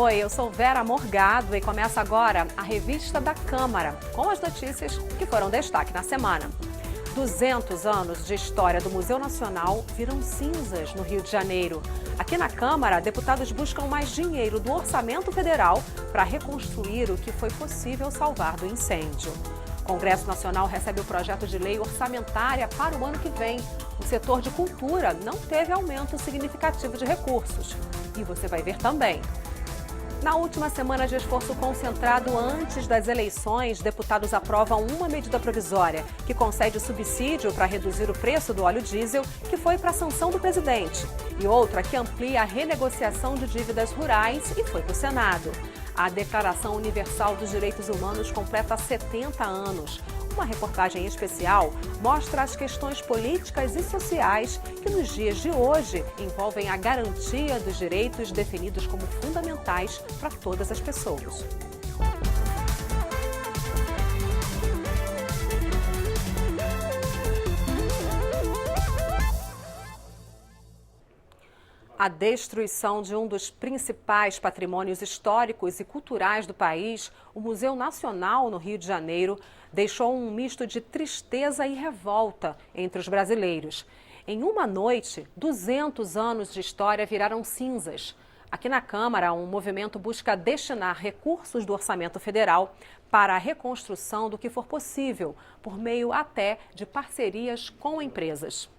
Oi, eu sou Vera Morgado e começa agora a Revista da Câmara, com as notícias que foram destaque na semana. 200 anos de história do Museu Nacional viram cinzas no Rio de Janeiro. Aqui na Câmara, deputados buscam mais dinheiro do orçamento federal para reconstruir o que foi possível salvar do incêndio. O Congresso Nacional recebe o projeto de lei orçamentária para o ano que vem. O setor de cultura não teve aumento significativo de recursos. E você vai ver também. Na última semana de esforço concentrado antes das eleições, deputados aprovam uma medida provisória que concede subsídio para reduzir o preço do óleo diesel, que foi para a sanção do presidente, e outra que amplia a renegociação de dívidas rurais e foi para o Senado. A Declaração Universal dos Direitos Humanos completa 70 anos. Uma reportagem especial mostra as questões políticas e sociais que nos dias de hoje envolvem a garantia dos direitos definidos como fundamentais para todas as pessoas. A destruição de um dos principais patrimônios históricos e culturais do país, o Museu Nacional no Rio de Janeiro, deixou um misto de tristeza e revolta entre os brasileiros. Em uma noite, 200 anos de história viraram cinzas. Aqui na Câmara, um movimento busca destinar recursos do orçamento federal para a reconstrução do que for possível, por meio até de parcerias com empresas.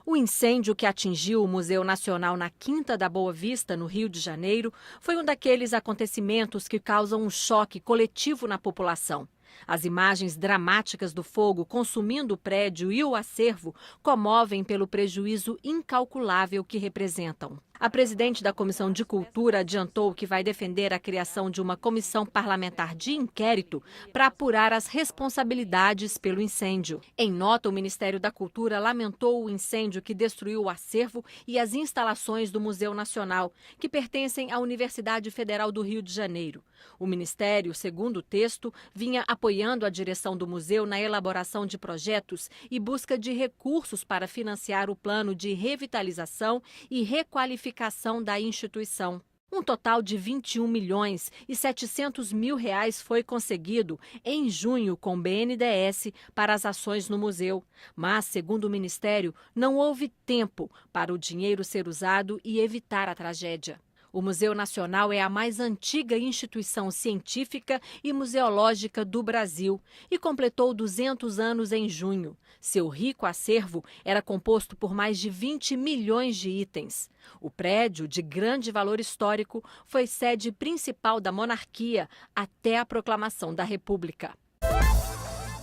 O incêndio que atingiu o Museu Nacional na Quinta da Boa Vista, no Rio de Janeiro, foi um daqueles acontecimentos que causam um choque coletivo na população. As imagens dramáticas do fogo consumindo o prédio e o acervo comovem pelo prejuízo incalculável que representam. A presidente da Comissão de Cultura adiantou que vai defender a criação de uma comissão parlamentar de inquérito para apurar as responsabilidades pelo incêndio. Em nota, o Ministério da Cultura lamentou o incêndio que destruiu o acervo e as instalações do Museu Nacional, que pertencem à Universidade Federal do Rio de Janeiro. O Ministério, segundo o texto, vinha apoiando a direção do museu na elaboração de projetos e busca de recursos para financiar o plano de revitalização e requalificação da instituição. Um total de 21 milhões e 700 mil reais foi conseguido em junho com o BNDES para as ações no museu. Mas, segundo o Ministério, não houve tempo para o dinheiro ser usado e evitar a tragédia. O Museu Nacional é a mais antiga instituição científica e museológica do Brasil e completou 200 anos em junho. Seu rico acervo era composto por mais de 20 milhões de itens. O prédio, de grande valor histórico, foi sede principal da monarquia até a proclamação da República.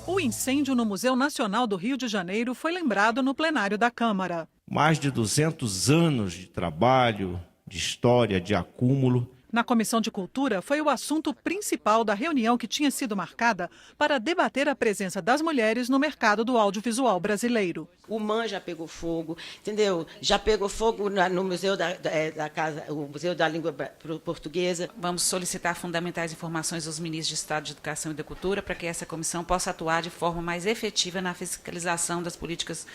O incêndio no Museu Nacional do Rio de Janeiro foi lembrado no plenário da Câmara. Mais de 200 anos de trabalho, de história, de acúmulo. Na Comissão de Cultura, foi o assunto principal da reunião que tinha sido marcada para debater a presença das mulheres no mercado do audiovisual brasileiro. O MAN já pegou fogo, entendeu? Já pegou fogo no Museu da Casa, o Museu da Língua Portuguesa. Vamos solicitar fundamentais informações aos ministros de Estado de Educação e da Cultura para que essa comissão possa atuar de forma mais efetiva na fiscalização das políticas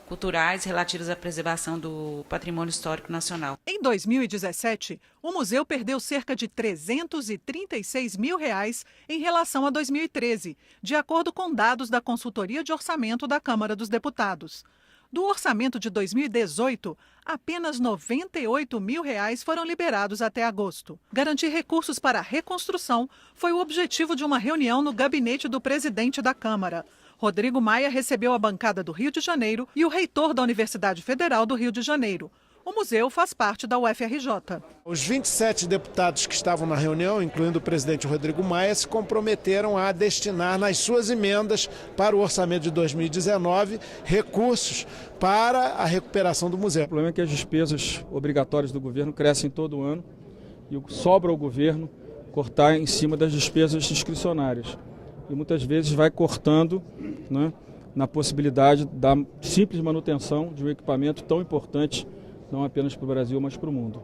culturais relativas à preservação do patrimônio histórico nacional. Em 2017, o museu perdeu cerca de 336 mil reais em relação a 2013, de acordo com dados da Consultoria de Orçamento da Câmara dos Deputados. Do orçamento de 2018, apenas 98 mil reais foram liberados até agosto. Garantir recursos para a reconstrução foi o objetivo de uma reunião no gabinete do presidente da Câmara. Rodrigo Maia recebeu a bancada do Rio de Janeiro e o reitor da Universidade Federal do Rio de Janeiro. O museu faz parte da UFRJ. Os 27 deputados que estavam na reunião, incluindo o presidente Rodrigo Maia, se comprometeram a destinar nas suas emendas para o orçamento de 2019 recursos para a recuperação do museu. O problema é que as despesas obrigatórias do governo crescem todo ano e sobra ao governo cortar em cima das despesas discricionárias. E muitas vezes vai cortando, né, na possibilidade da simples manutenção de um equipamento tão importante, não apenas para o Brasil, mas para o mundo.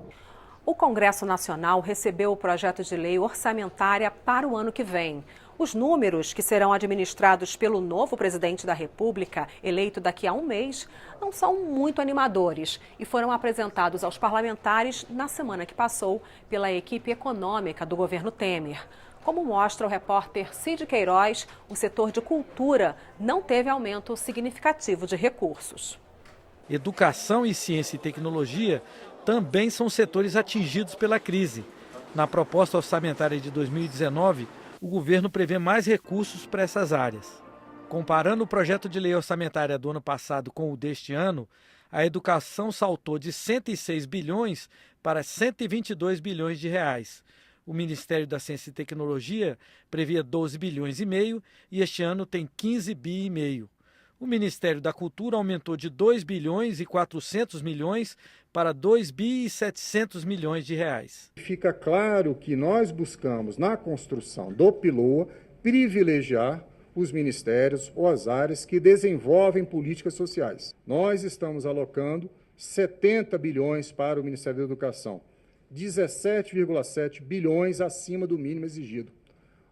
O Congresso Nacional recebeu o projeto de lei orçamentária para o ano que vem. Os números que serão administrados pelo novo presidente da República, eleito daqui a um mês, não são muito animadores e foram apresentados aos parlamentares na semana que passou pela equipe econômica do governo Temer. Como mostra o repórter Cid Queiroz, o setor de cultura não teve aumento significativo de recursos. Educação e ciência e tecnologia também são setores atingidos pela crise. Na proposta orçamentária de 2019, o governo prevê mais recursos para essas áreas. Comparando o projeto de lei orçamentária do ano passado com o deste ano, a educação saltou de 106 bilhões para 122 bilhões de reais. O Ministério da Ciência e Tecnologia previa 12 bilhões e meio e este ano tem 15 bi e meio. O Ministério da Cultura aumentou de 2 bilhões e 400 milhões para 2 bi e 700 milhões de reais. Fica claro que nós buscamos, na construção do PILOA, privilegiar os ministérios ou as áreas que desenvolvem políticas sociais. Nós estamos alocando 70 bilhões para o Ministério da Educação, 17,7 bilhões acima do mínimo exigido.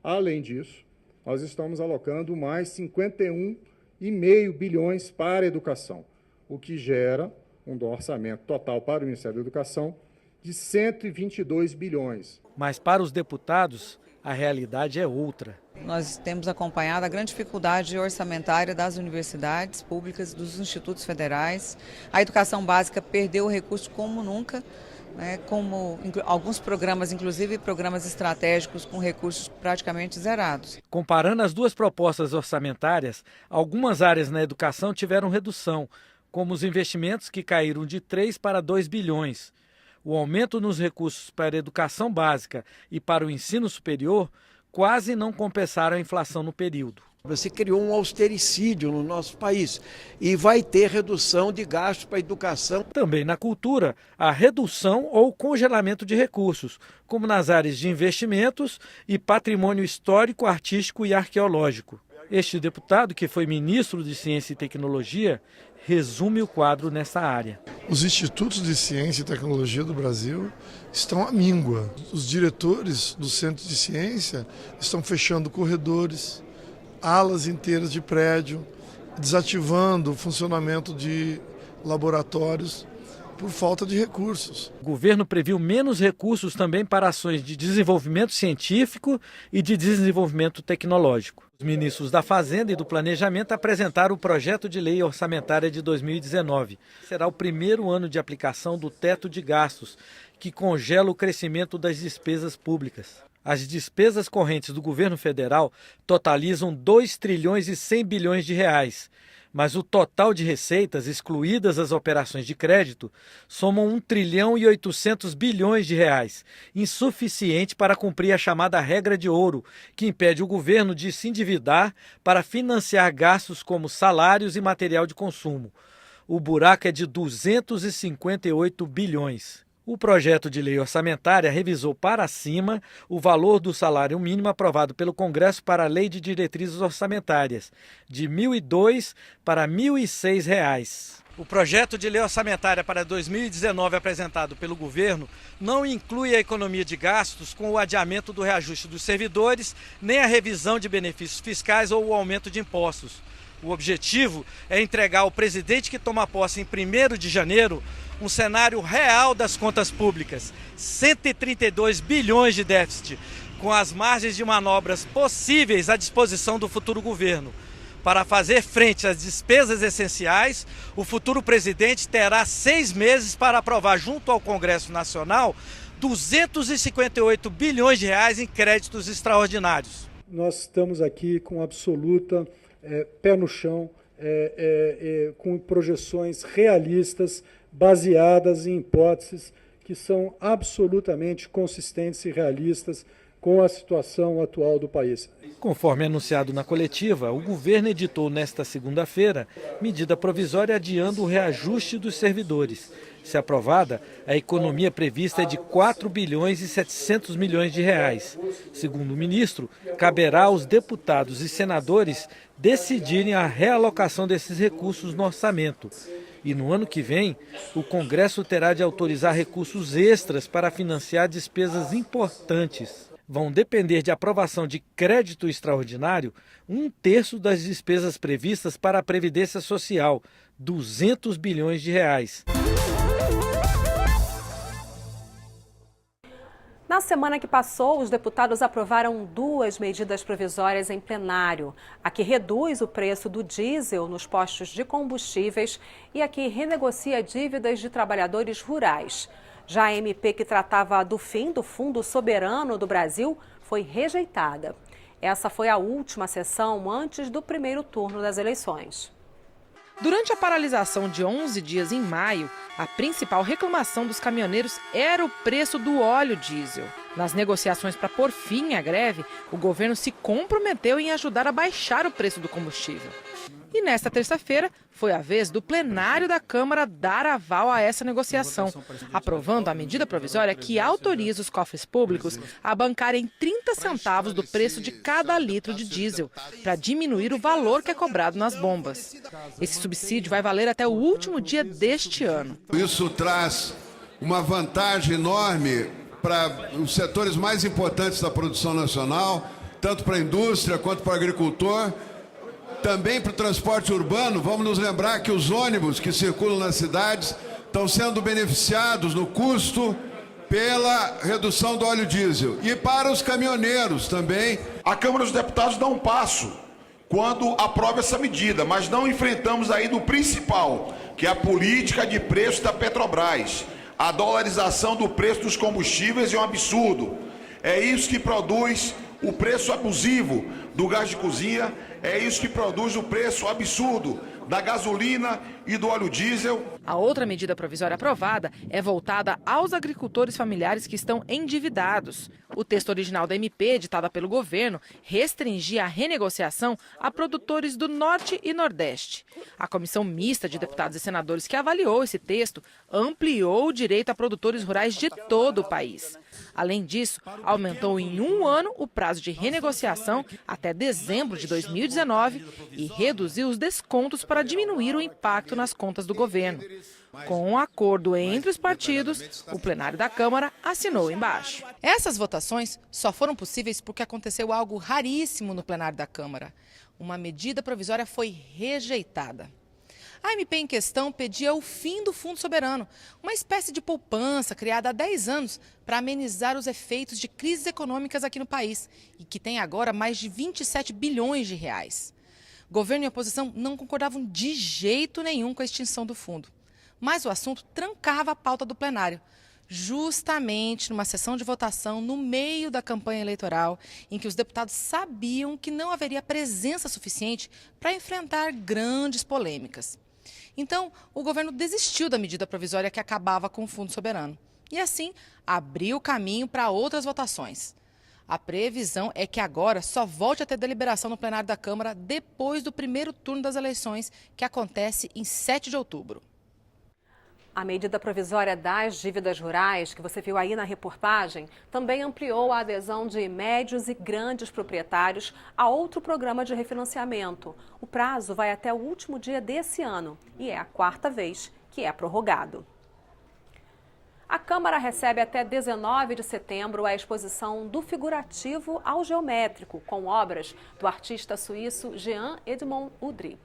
Além disso, nós estamos alocando mais 51,5 bilhões para a educação, o que gera um orçamento total para o Ministério da Educação de 122 bilhões. Mas para os deputados, a realidade é outra. Nós temos acompanhado a grande dificuldade orçamentária das universidades públicas, dos institutos federais. A educação básica perdeu o recurso como nunca, como alguns programas, inclusive programas estratégicos com recursos praticamente zerados. Comparando as duas propostas orçamentárias, algumas áreas na educação tiveram redução, como os investimentos que caíram de 3 para 2 bilhões. O aumento nos recursos para a educação básica e para o ensino superior quase não compensaram a inflação no período. Você criou um austericídio no nosso país e vai ter redução de gastos para a educação. Também na cultura, a redução ou congelamento de recursos, como nas áreas de investimentos e patrimônio histórico, artístico e arqueológico. Este deputado, que foi ministro de Ciência e Tecnologia, resume o quadro nessa área. Os institutos de ciência e tecnologia do Brasil estão à míngua. Os diretores dos centros de ciência estão fechando corredores, alas inteiras de prédio, desativando o funcionamento de laboratórios por falta de recursos. O governo previu menos recursos também para ações de desenvolvimento científico e de desenvolvimento tecnológico. Os ministros da Fazenda e do Planejamento apresentaram o projeto de lei orçamentária de 2019. Será o primeiro ano de aplicação do teto de gastos, que congela o crescimento das despesas públicas. As despesas correntes do governo federal totalizam 2 trilhões e 100 bilhões de reais, mas o total de receitas, excluídas as operações de crédito, somam 1 trilhão e 800 bilhões de reais, insuficiente para cumprir a chamada regra de ouro, que impede o governo de se endividar para financiar gastos como salários e material de consumo. O buraco é de 258 bilhões. O projeto de lei orçamentária revisou para cima o valor do salário mínimo aprovado pelo Congresso para a Lei de Diretrizes Orçamentárias, de R$ 1.002 para R$ 1.006. O projeto de lei orçamentária para 2019 apresentado pelo governo não inclui a economia de gastos com o adiamento do reajuste dos servidores, nem a revisão de benefícios fiscais ou o aumento de impostos. O objetivo é entregar ao presidente que toma posse em 1º de janeiro um cenário real das contas públicas, 132 bilhões de déficit, com as margens de manobras possíveis à disposição do futuro governo. Para fazer frente às despesas essenciais, o futuro presidente terá 6 meses para aprovar junto ao Congresso Nacional 258 bilhões de reais em créditos extraordinários. Nós estamos aqui com absoluta pé no chão, com projeções realistas, baseadas em hipóteses que são absolutamente consistentes e realistas com a situação atual do país. Conforme anunciado na coletiva, o governo editou nesta segunda-feira medida provisória adiando o reajuste dos servidores. Se aprovada, a economia prevista é de 4 bilhões e 700 milhões de reais. Segundo o ministro, caberá aos deputados e senadores decidirem a realocação desses recursos no orçamento. E no ano que vem, o Congresso terá de autorizar recursos extras para financiar despesas importantes. vão depender de aprovação de crédito extraordinário 1/3 das despesas previstas para a Previdência Social, 200 bilhões de reais. Na semana que passou, os deputados aprovaram 2 medidas provisórias em plenário. A que reduz o preço do diesel nos postos de combustíveis e a que renegocia dívidas de trabalhadores rurais. Já a MP que tratava do fim do Fundo Soberano do Brasil foi rejeitada. Essa foi a última sessão antes do primeiro turno das eleições. Durante a paralisação de 11 dias em maio, a principal reclamação dos caminhoneiros era o preço do óleo diesel. Nas negociações para pôr fim à greve, o governo se comprometeu em ajudar a baixar o preço do combustível. E nesta terça-feira, foi a vez do plenário da Câmara dar aval a essa negociação, aprovando a medida provisória que autoriza os cofres públicos a bancarem 30 centavos do preço de cada litro de diesel, para diminuir o valor que é cobrado nas bombas. Esse subsídio vai valer até o último dia deste ano. Isso traz uma vantagem enorme para os setores mais importantes da produção nacional, tanto para a indústria quanto para o agricultor. Também para o transporte urbano, vamos nos lembrar que os ônibus que circulam nas cidades estão sendo beneficiados no custo pela redução do óleo diesel. E para os caminhoneiros também. A Câmara dos Deputados dá um passo quando aprova essa medida, mas não enfrentamos aí do principal, que é a política de preço da Petrobras. A dolarização do preço dos combustíveis é um absurdo. É isso que produz o preço abusivo do gás de cozinha, é isso que produz o preço absurdo da gasolina e do óleo diesel. A outra medida provisória aprovada é voltada aos agricultores familiares que estão endividados. O texto original da MP, editada pelo governo, restringia a renegociação a produtores do Norte e Nordeste. A comissão mista de deputados e senadores que avaliou esse texto ampliou o direito a produtores rurais de todo o país. Além disso, aumentou em 1 ano o prazo de renegociação até dezembro de 2019 e reduziu os descontos para diminuir o impacto nas contas do governo. Com um acordo entre os partidos, o plenário da Câmara assinou embaixo. Essas votações só foram possíveis porque aconteceu algo raríssimo no plenário da Câmara. Uma medida provisória foi rejeitada. A MP em questão pedia o fim do Fundo Soberano, uma espécie de poupança criada há 10 anos para amenizar os efeitos de crises econômicas aqui no país e que tem agora mais de 27 bilhões de reais. Governo e oposição não concordavam de jeito nenhum com a extinção do fundo, mas o assunto trancava a pauta do plenário, justamente numa sessão de votação no meio da campanha eleitoral, em que os deputados sabiam que não haveria presença suficiente para enfrentar grandes polêmicas. Então, o governo desistiu da medida provisória que acabava com o Fundo Soberano e, assim, abriu caminho para outras votações. A previsão é que agora só volte a ter deliberação no plenário da Câmara depois do primeiro turno das eleições, que acontece em 7 de outubro. A medida provisória das dívidas rurais, que você viu aí na reportagem, também ampliou a adesão de médios e grandes proprietários a outro programa de refinanciamento. O prazo vai até o último dia desse ano e é a 4ª vez que é prorrogado. A Câmara recebe até 19 de setembro a exposição do figurativo ao geométrico, com obras do artista suíço Jean Edmond Udry.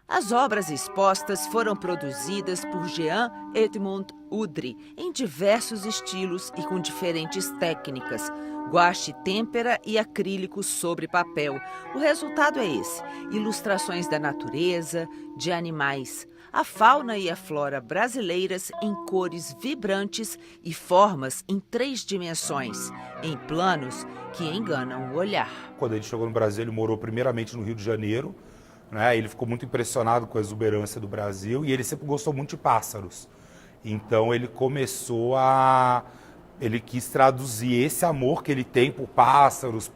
As obras expostas foram produzidas por Jean Edmond Udry em diversos estilos e com diferentes técnicas, guache, têmpera e acrílico sobre papel. O resultado é esse: ilustrações da natureza, de animais, a fauna e a flora brasileiras em cores vibrantes e formas em 3 dimensões, em planos que enganam o olhar. Quando ele chegou no Brasil, ele morou primeiramente no Rio de Janeiro, né? Ele ficou muito impressionado com a exuberância do Brasil e ele sempre gostou muito de pássaros. Então ele ele quis traduzir esse amor que ele tem por pássaros,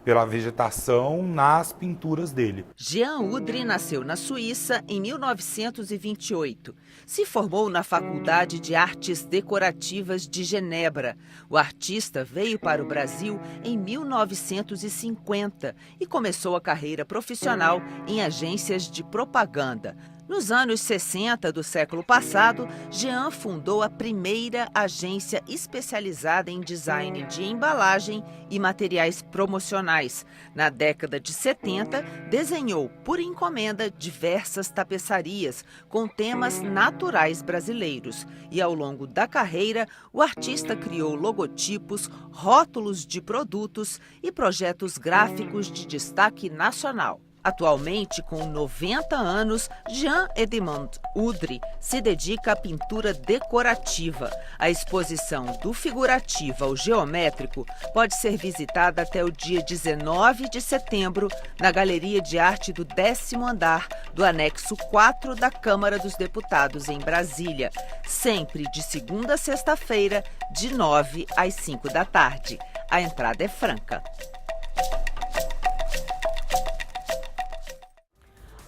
pela vegetação, nas pinturas dele. Jean Udry nasceu na Suíça em 1928. Se formou na Faculdade de Artes Decorativas de Genebra. O artista veio para o Brasil em 1950 e começou a carreira profissional em agências de propaganda. Nos anos 60 do século passado, Jean fundou a primeira agência especializada em design de embalagem e materiais promocionais. Na década de 70, desenhou por encomenda diversas tapeçarias com temas naturais brasileiros. E ao longo da carreira, o artista criou logotipos, rótulos de produtos e projetos gráficos de destaque nacional. Atualmente, com 90 anos, Jean Edmond Udry se dedica à pintura decorativa. A exposição do figurativo ao geométrico pode ser visitada até o dia 19 de setembro na Galeria de Arte do 10º andar do anexo 4 da Câmara dos Deputados, em Brasília, sempre de segunda a sexta-feira, de 9 às 5 da tarde. A entrada é franca.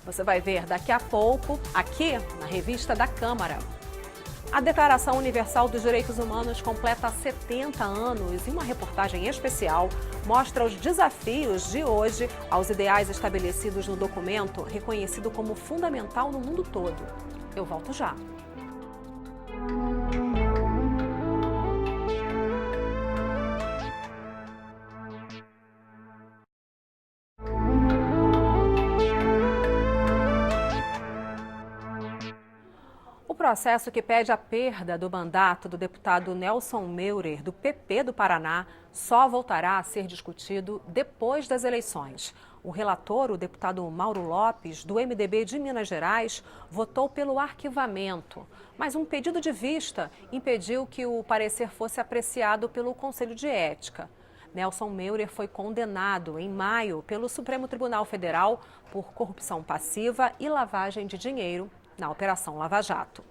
Você vai ver daqui a pouco, aqui na Revista da Câmara. A Declaração Universal dos Direitos Humanos completa 70 anos e uma reportagem especial mostra os desafios de hoje aos ideais estabelecidos no documento, reconhecido como fundamental no mundo todo. Eu volto já. O processo que pede a perda do mandato do deputado Nelson Meurer, do PP do Paraná, só voltará a ser discutido depois das eleições. O relator, o deputado Mauro Lopes, do MDB de Minas Gerais, votou pelo arquivamento, mas um pedido de vista impediu que o parecer fosse apreciado pelo Conselho de Ética. Nelson Meurer foi condenado em maio pelo Supremo Tribunal Federal por corrupção passiva e lavagem de dinheiro na Operação Lava Jato.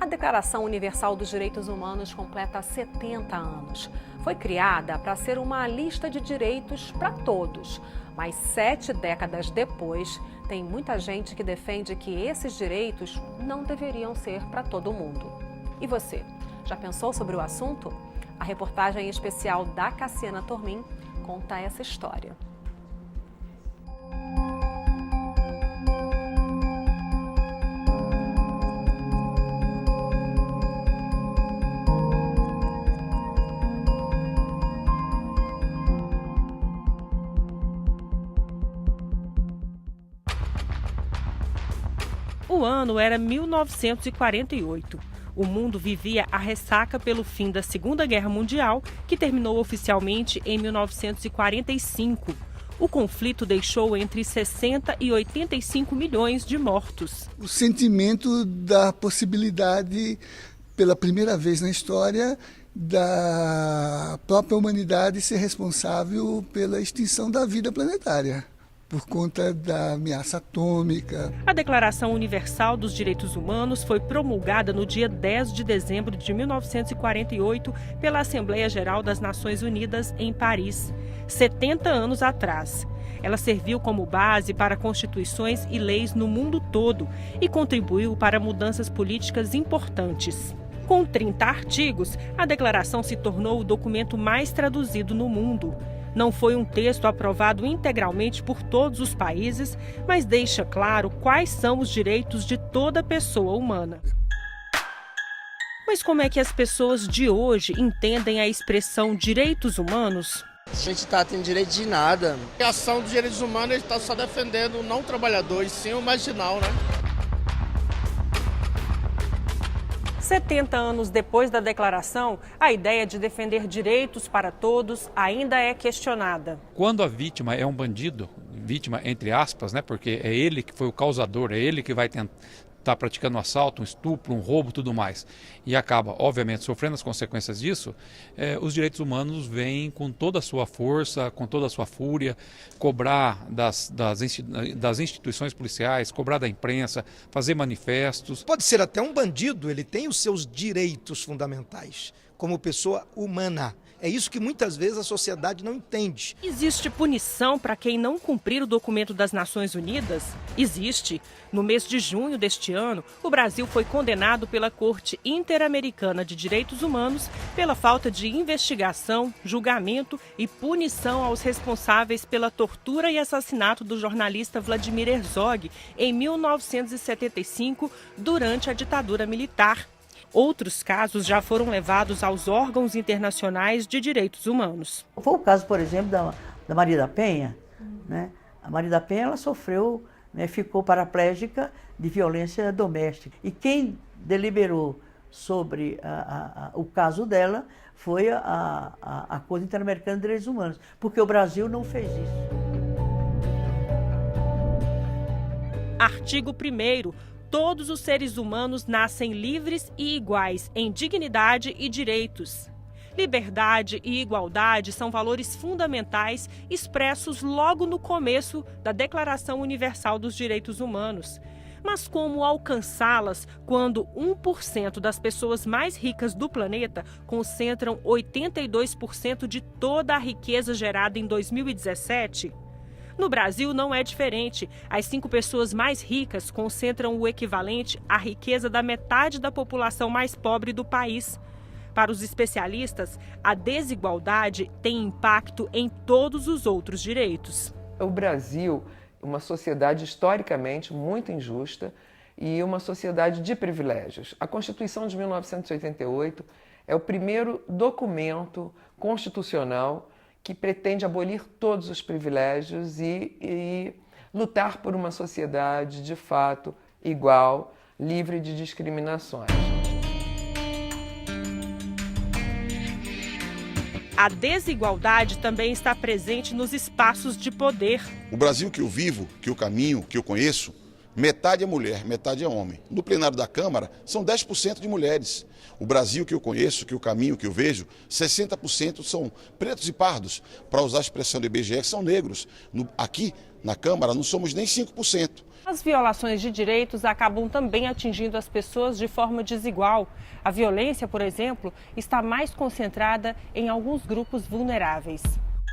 A Declaração Universal dos Direitos Humanos completa 70 anos. Foi criada para ser uma lista de direitos para todos, mas 7 décadas depois, tem muita gente que defende que esses direitos não deveriam ser para todo mundo. E você, já pensou sobre o assunto? A reportagem especial da Cassiana Tormin conta essa história. O ano era 1948. O mundo vivia a ressaca pelo fim da Segunda Guerra Mundial, que terminou oficialmente em 1945. O conflito deixou entre 60 e 85 milhões de mortos. O sentimento da possibilidade, pela primeira vez na história, da própria humanidade ser responsável pela extinção da vida planetária, por conta da ameaça atômica. A Declaração Universal dos Direitos Humanos foi promulgada no dia 10 de dezembro de 1948 pela Assembleia Geral das Nações Unidas em Paris, 70 anos atrás. Ela serviu como base para constituições e leis no mundo todo e contribuiu para mudanças políticas importantes. Com 30 artigos, a declaração se tornou o documento mais traduzido no mundo. Não foi um texto aprovado integralmente por todos os países, mas deixa claro quais são os direitos de toda pessoa humana. Mas como é que as pessoas de hoje entendem a expressão direitos humanos? A gente está tendo direito de nada. A ação dos direitos humanos está só defendendo não o trabalhador, e sim o marginal, né? 70 anos depois da declaração, a ideia de defender direitos para todos ainda é questionada. Quando a vítima é um bandido, vítima entre aspas, né, porque é ele que foi o causador, é ele que vai estar praticando um assalto, um estupro, um roubo, tudo mais, e acaba, obviamente, sofrendo as consequências disso, os direitos humanos vêm com toda a sua força, com toda a sua fúria, cobrar das instituições policiais, cobrar da imprensa, fazer manifestos. Pode ser até um bandido, ele tem os seus direitos fundamentais como pessoa humana. É isso que muitas vezes a sociedade não entende. Existe punição para quem não cumprir o documento das Nações Unidas? Existe. No mês de junho deste ano, o Brasil foi condenado pela Corte Interamericana de Direitos Humanos pela falta de investigação, julgamento e punição aos responsáveis pela tortura e assassinato do jornalista Vladimir Herzog em 1975, durante a ditadura militar. Outros casos já foram levados aos órgãos internacionais de direitos humanos. Foi o caso, por exemplo, da Maria da Penha. Né? A Maria da Penha ela sofreu, né, ficou paraplégica de violência doméstica. E quem deliberou sobre o caso dela foi a Corte Interamericana de Direitos Humanos, porque o Brasil não fez isso. Artigo 1º. Todos os seres humanos nascem livres e iguais em dignidade e direitos. Liberdade e igualdade são valores fundamentais expressos logo no começo da Declaração Universal dos Direitos Humanos. Mas como alcançá-las quando 1% das pessoas mais ricas do planeta concentram 82% de toda a riqueza gerada em 2017? No Brasil não é diferente. As 5 pessoas mais ricas concentram o equivalente à riqueza da metade da população mais pobre do país. Para os especialistas, a desigualdade tem impacto em todos os outros direitos. O Brasil é uma sociedade historicamente muito injusta e uma sociedade de privilégios. A Constituição de 1988 é o primeiro documento constitucional que pretende abolir todos os privilégios e lutar por uma sociedade, de fato, igual, livre de discriminações. A desigualdade também está presente nos espaços de poder. O Brasil que eu vivo, que eu caminho, que eu conheço, metade é mulher, metade é homem. No plenário da Câmara, são 10% de mulheres. O Brasil que eu conheço, que eu caminho, que eu vejo, 60% são pretos e pardos. Para usar a expressão do IBGE, são negros. Aqui, na Câmara, não somos nem 5%. As violações de direitos acabam também atingindo as pessoas de forma desigual. A violência, por exemplo, está mais concentrada em alguns grupos vulneráveis.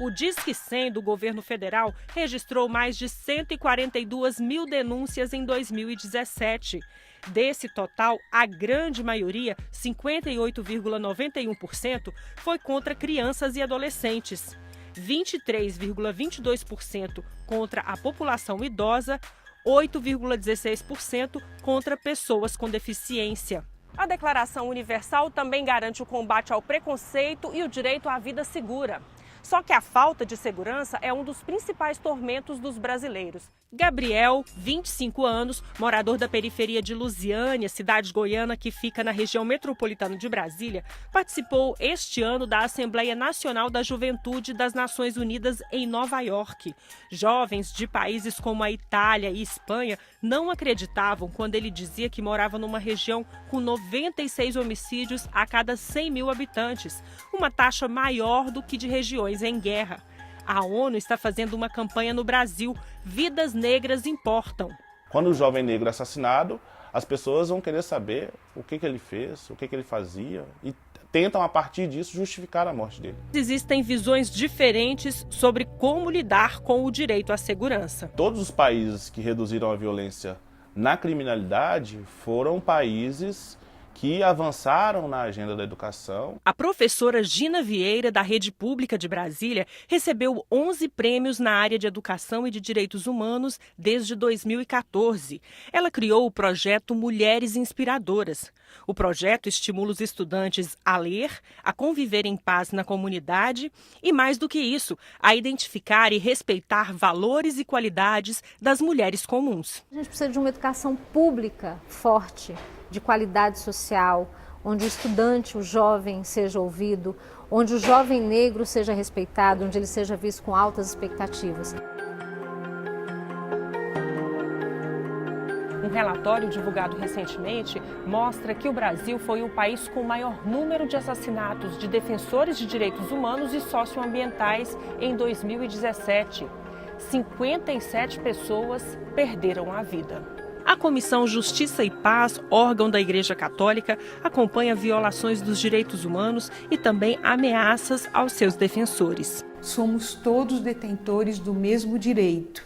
O Disque 100 do governo federal registrou mais de 142 mil denúncias em 2017. Desse total, a grande maioria, 58,91%, foi contra crianças e adolescentes, 23,22% contra a população idosa, 8,16% contra pessoas com deficiência. A Declaração Universal também garante o combate ao preconceito e o direito à vida segura. Só que a falta de segurança é um dos principais tormentos dos brasileiros. Gabriel, 25 anos, morador da periferia de Lusiânia, cidade goiana que fica na região metropolitana de Brasília, participou este ano da Assembleia Nacional da Juventude das Nações Unidas em Nova York. Jovens de países como a Itália e Espanha não acreditavam quando ele dizia que morava numa região com 96 homicídios a cada 100 mil habitantes, uma taxa maior do que de regiões em guerra. A ONU está fazendo uma campanha no Brasil, Vidas Negras Importam. Quando o jovem negro é assassinado, as pessoas vão querer saber o que ele fez, o que ele fazia e tentam, a partir disso, justificar a morte dele. Existem visões diferentes sobre como lidar com o direito à segurança. Todos os países que reduziram a violência na criminalidade foram países que avançaram na agenda da educação. A professora Gina Vieira, da Rede Pública de Brasília, recebeu 11 prêmios na área de educação e de direitos humanos desde 2014. Ela criou o projeto Mulheres Inspiradoras. O projeto estimula os estudantes a ler, a conviver em paz na comunidade e, mais do que isso, a identificar e respeitar valores e qualidades das mulheres comuns. A gente precisa de uma educação pública forte, de qualidade social, onde o estudante, o jovem, seja ouvido, onde o jovem negro seja respeitado, onde ele seja visto com altas expectativas. Um relatório divulgado recentemente mostra que o Brasil foi o país com o maior número de assassinatos de defensores de direitos humanos e socioambientais em 2017. 57 pessoas perderam a vida. A Comissão Justiça e Paz, órgão da Igreja Católica, acompanha violações dos direitos humanos e também ameaças aos seus defensores. Somos todos detentores do mesmo direito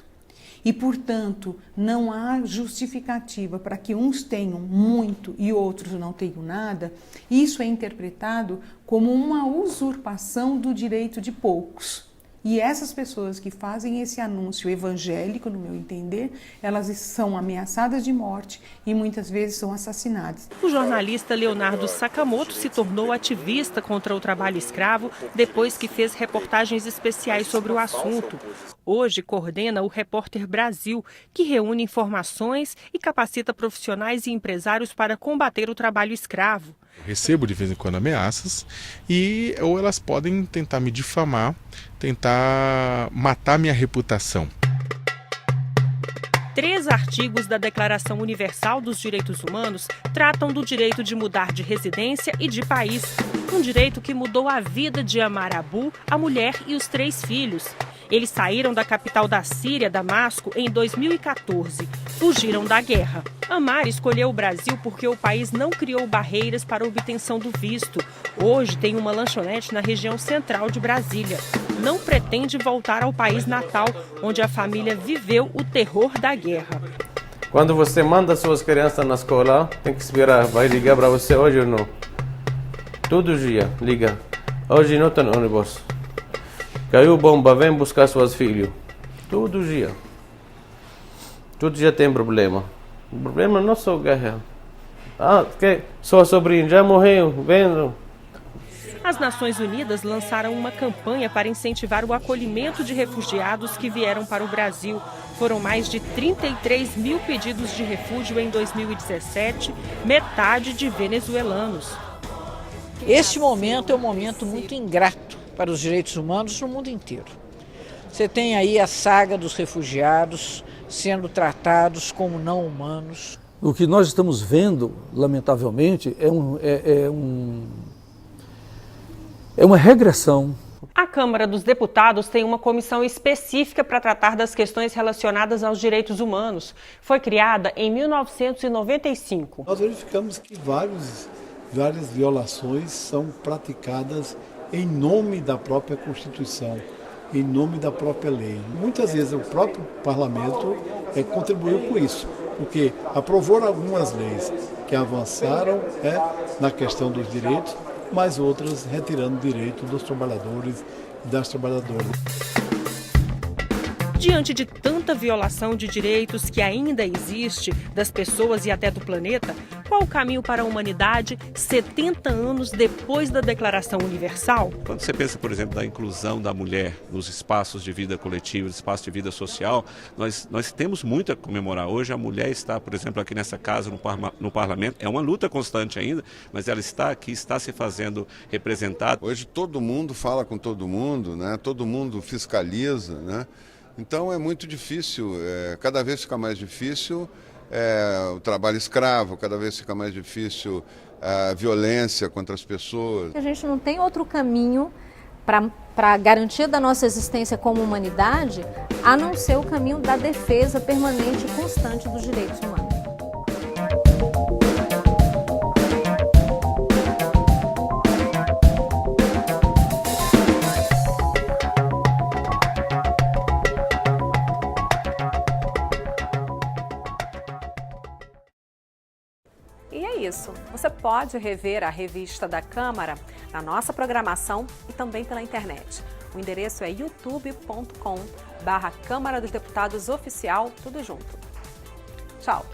e, portanto, não há justificativa para que uns tenham muito e outros não tenham nada. Isso é interpretado como uma usurpação do direito de poucos. E essas pessoas que fazem esse anúncio evangélico, no meu entender, elas são ameaçadas de morte e muitas vezes são assassinadas. O jornalista Leonardo Sakamoto se tornou ativista contra o trabalho escravo depois que fez reportagens especiais sobre o assunto. Hoje coordena o Repórter Brasil, que reúne informações e capacita profissionais e empresários para combater o trabalho escravo. Eu recebo de vez em quando ameaças ou elas podem tentar me difamar, tentar matar minha reputação. 3 artigos da Declaração Universal dos Direitos Humanos tratam do direito de mudar de residência e de país. Um direito que mudou a vida de Amar Abu, a mulher e os 3 filhos. Eles saíram da capital da Síria, Damasco, em 2014. Fugiram da guerra. Amar escolheu o Brasil porque o país não criou barreiras para a obtenção do visto. Hoje tem uma lanchonete na região central de Brasília. Não pretende voltar ao país natal, onde a família viveu o terror da guerra. Quando você manda suas crianças na escola, tem que esperar. Vai ligar para você hoje ou não? Todo dia liga. Hoje não tem ônibus. Caiu bomba, vem buscar seus filhos. Todo dia. Todo dia tem problema. O problema não é só guerra. Sua sobrinha já morreu, vendo? As Nações Unidas lançaram uma campanha para incentivar o acolhimento de refugiados que vieram para o Brasil. Foram mais de 33 mil pedidos de refúgio em 2017, metade de venezuelanos. Este momento é um momento muito ingrato para os direitos humanos no mundo inteiro. Você tem aí a saga dos refugiados sendo tratados como não humanos. O que nós estamos vendo, lamentavelmente, é uma regressão. A Câmara dos Deputados tem uma comissão específica para tratar das questões relacionadas aos direitos humanos. Foi criada em 1995. Nós verificamos que várias violações são praticadas em nome da própria Constituição, em nome da própria lei. Muitas vezes o próprio parlamento contribuiu com isso, porque aprovou algumas leis que avançaram na questão dos direitos, mas outras retirando direito dos trabalhadores e das trabalhadoras. Diante de tanta violação de direitos que ainda existe das pessoas e até do planeta, qual o caminho para a humanidade 70 anos depois da Declaração Universal? Quando você pensa, por exemplo, da inclusão da mulher nos espaços de vida coletiva, nos espaços de vida social, nós temos muito a comemorar. Hoje a mulher está, por exemplo, aqui nessa casa, no parlamento, é uma luta constante ainda, mas ela está aqui, está se fazendo representada. Hoje todo mundo fala com todo mundo, né? Todo mundo fiscaliza, né? Então é muito difícil, cada vez fica mais difícil o trabalho escravo, cada vez fica mais difícil a violência contra as pessoas. A gente não tem outro caminho para a garantia da nossa existência como humanidade, a não ser o caminho da defesa permanente e constante dos direitos humanos. E é isso. Você pode rever a revista da Câmara na nossa programação e também pela internet. O endereço é youtube.com/Câmara dos Deputados Oficial, tudo junto. Tchau!